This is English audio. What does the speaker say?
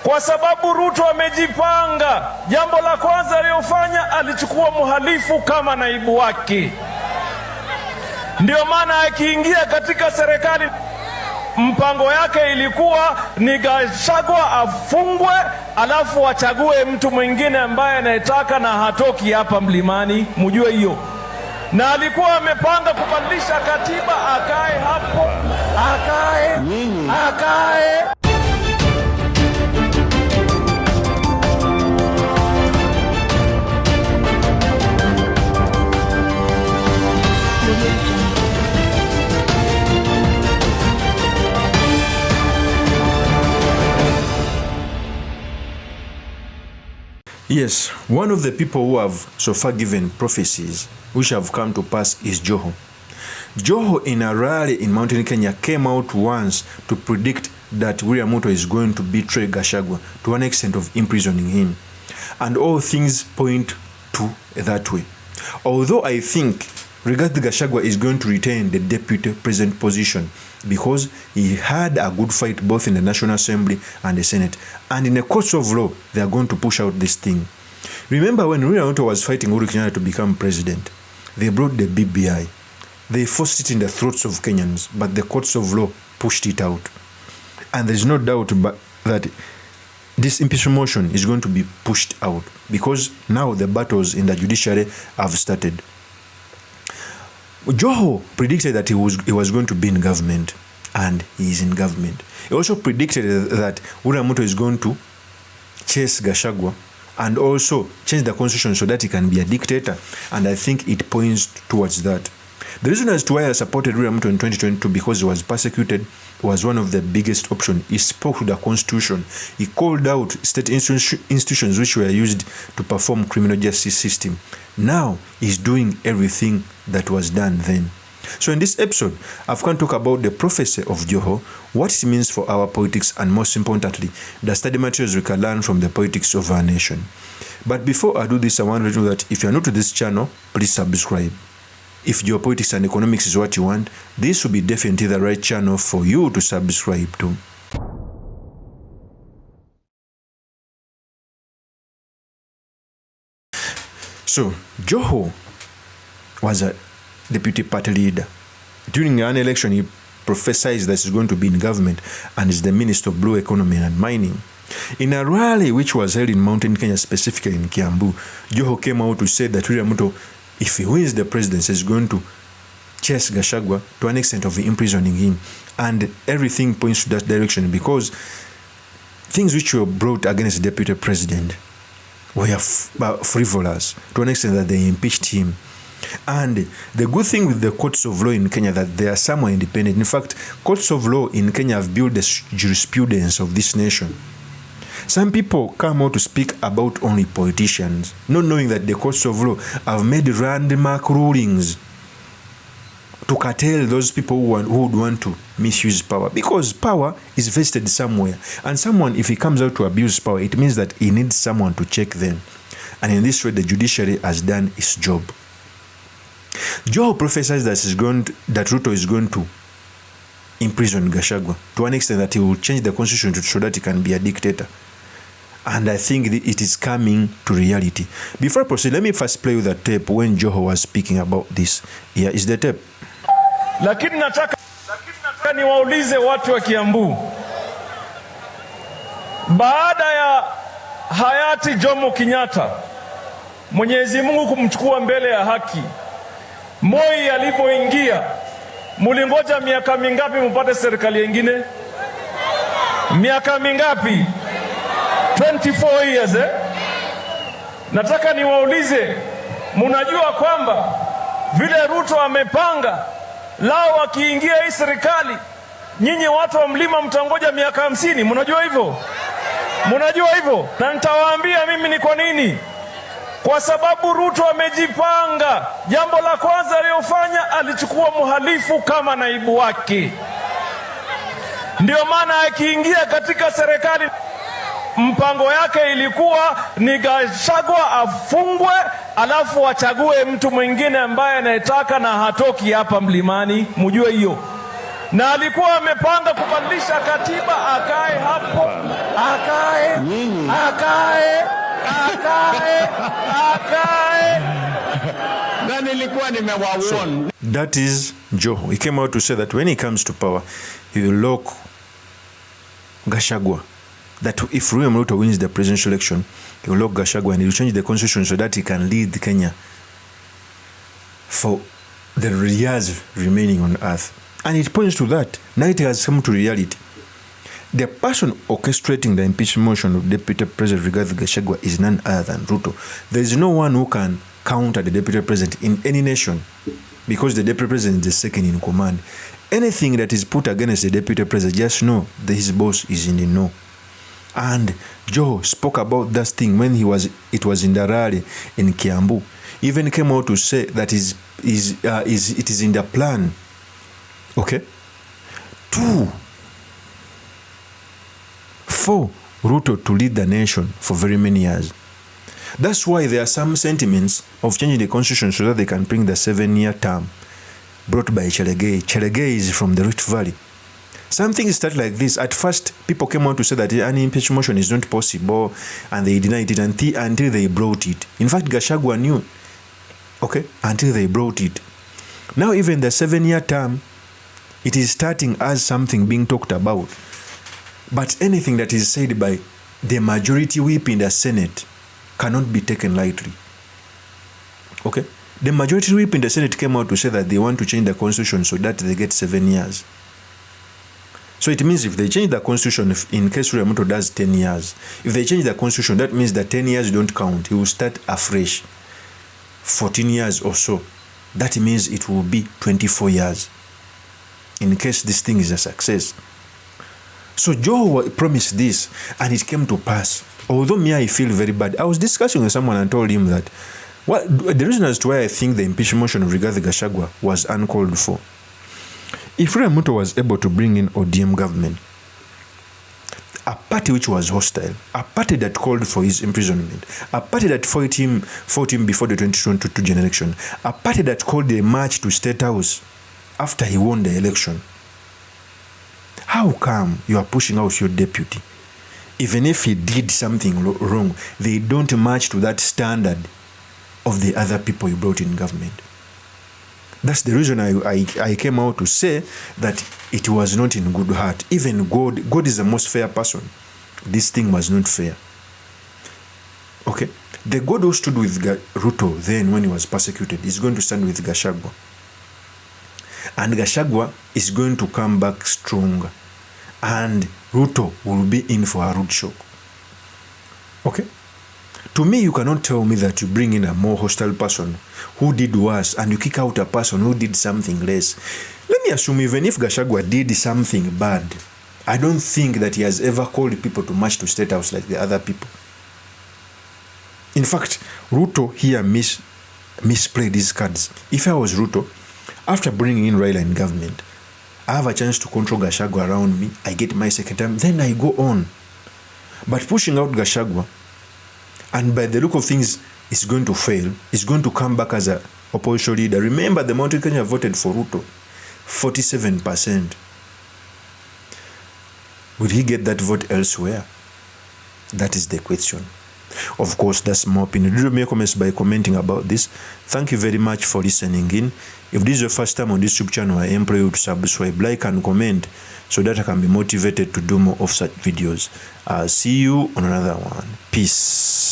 Kwa sababu Ruto amejipanga, jambo la kwanza aliyofanya alichukua mhalifu kama naibu wake. Ndio maana akiingia katika serikali, mpango yake ilikuwa ni Gachagua afungwe, alafu wachague mtu mwingine ambaye anayetaka na hatoki hapa mlimani, mjue hiyo. Na alikuwa amepanga kubadilisha katiba, akae hapo, akae. Yes, one of the people who have so far given prophecies which have come to pass is JOHO. JOHO, in a rally in Mountain Kenya, came out once to predict that William Ruto is going to betray GACHAGUA to an extent of imprisoning him. And all things point to that way. Although I think Rigathi Gachagua is going to retain the deputy president position because he had a good fight both in the National Assembly and the Senate. And in the courts of law, they are going to push out this thing. Remember when William Ruto was fighting Uhuru Kenyatta to become president, they brought the BBI. They forced it in the throats of Kenyans, but the courts of law pushed it out. And there's no doubt that this impeachment motion is going to be pushed out because now the battles in the judiciary have started. JOHO predicted that he was going to be in government, and he is in government. He also predicted that William Ruto is going to chase Gachagua and also change the constitution so that he can be a dictator, and I think it points towards that. The reason as to why I supported William Ruto in 2022 because he was persecuted was one of the biggest options. He spoke to the constitution. He called out state institutions which were used to perform criminal justice system. Now he's doing everything that was done then. So in this episode, I've come to talk about the prophecy of JOHO, what it means for our politics, and most importantly, the study materials we can learn from the politics of our nation. But before I do this, I want to let you know that if you're new to this channel, please subscribe. If geopolitics and economics is what you want, this will be definitely the right channel for you to subscribe to. So, JOHO was a deputy party leader. During an election, he prophesied that he's going to be in government and is the Minister of Blue Economy and Mining. In a rally which was held in Mountain Kenya, specifically in Kiambu, JOHO came out to say that William Ruto, if he wins the presidency, is going to chase Gachagua to an extent of imprisoning him. And everything points to that direction because things which were brought against the deputy president were frivolous to an extent that they impeached him. And the good thing with the courts of law in Kenya that they are somewhat independent. In fact, courts of law in Kenya have built the jurisprudence of this nation. Some people come out to speak about only politicians, not knowing that the courts of law have made landmark rulings to curtail those people who would want to misuse power. Because power is vested somewhere. And someone, if he comes out to abuse power, it means that he needs someone to check them. And in this way, the judiciary has done its job. JOHO prophesies that Ruto is going to imprison Gachagua to an extent that he will change the constitution so that he can be a dictator. And I think it is coming to reality. Before I proceed, let me first play with the tape when JOHO was speaking about this. Here is the tape. Lakini nataka niwaulize watu wa Kiambu. Baada ya hayati Jomo Kenyatta, Mwenyezi Mungu kumchukua mbele ya haki, Moi alipoingia, mulingoja miaka mingapi mpate serikali nyingine? Miaka mingapi? 24 years, Nataka niwaulize, mnajua kwamba vile Ruto amepanga, lao akiingia hii serikali, nyinyi watu wa mlima mtangoja miaka 50, mnajua hivyo? Mnajua hivyo? Na nitawaambia mimi ni kwa nini. Kwa sababu Ruto amejipanga, jambo la kwanza aliyofanya alichukua mhalifu kama naibu wake. Ndio maana akiingia katika serikali, mpango yake ilikuwa ni Gachagua afungwe, alafu wachague mtu mwingine ambaye anayetaka na hatoki hapa mlimani, mjue hiyo. Na alikuwa amepanga kubadilisha katiba, akae hapo, akae. akae. Na nilikuwa nimewawarn. That is Joho. He came out to say that when he comes to power, he will lock GACHAGUA. That if William Ruto wins the presidential election, he will lock GACHAGUA and he will change the constitution so that he can lead Kenya for the years remaining on earth. And it points to that. Now it has come to reality. The person orchestrating the impeachment motion of Deputy President Rigathi Gachagua is none other than Ruto. There is no one who can counter the Deputy President in any nation because the Deputy President is the second in command. Anything that is put against the Deputy President, just know that his boss is in the know. And Joe spoke about that thing when it was in the rally in Kiambu. Even came out to say that it is in the plan. Okay? 2, for Ruto to lead the nation for very many years. That's why there are some sentiments of changing the constitution so that they can bring the 7-year term brought by Cherargei. Cherargei is from the Rift Valley. Something started like this. At first, people came out to say that an impeachment motion is not possible, and they denied it until they brought it. In fact, Gachagua knew, okay, until they brought it. Now, even the 7-year term, it is starting as something being talked about. But anything that is said by the majority whip in the Senate cannot be taken lightly. Okay? The majority whip in the Senate came out to say that they want to change the constitution so that they get 7 years. So it means if they change the constitution, if in case William Ruto does 10 years, if they change the constitution, that means that 10 years don't count. He will start afresh. 14 years or so. That means it will be 24 years. In case this thing is a success. So Joe promised this and it came to pass. Although me, I feel very bad. I was discussing with someone and told him that the reason as to why I think the impeachment motion of Rigathi Gachagua was uncalled for. If William Ruto was able to bring in ODM government, a party which was hostile, a party that called for his imprisonment, a party that fought him before the 2022 general election, a party that called a march to State House after he won the election. How come you are pushing out your deputy? Even if he did something wrong, they don't match to that standard of the other people you brought in government. That's the reason I came out to say that it was not in good heart. Even God is the most fair person. This thing was not fair. Okay? The God who stood with Ruto then when he was persecuted is going to stand with Gachagua. And Gachagua is going to come back stronger. And Ruto will be in for a rude shock. Okay? To me, you cannot tell me that you bring in a more hostile person who did worse and you kick out a person who did something less. Let me assume even if Gachagua did something bad, I don't think that he has ever called people to march to State House like the other people. In fact, Ruto here misplayed his cards. If I was Ruto, after bringing in Raila in government, I have a chance to control Gachagua around me, I get my second term, then I go on. But pushing out Gachagua, and by the look of things, it's going to fail. It's going to come back as an opposition leader. Remember, the Mount Kenya voted for Ruto. 47%. Will he get that vote elsewhere? That is the question. Of course, that's my opinion. Do make comments by commenting about this. Thank you very much for listening in. If this is your first time on this YouTube channel, I implore you to subscribe, like, and comment so that I can be motivated to do more of such videos. See you on another one. Peace.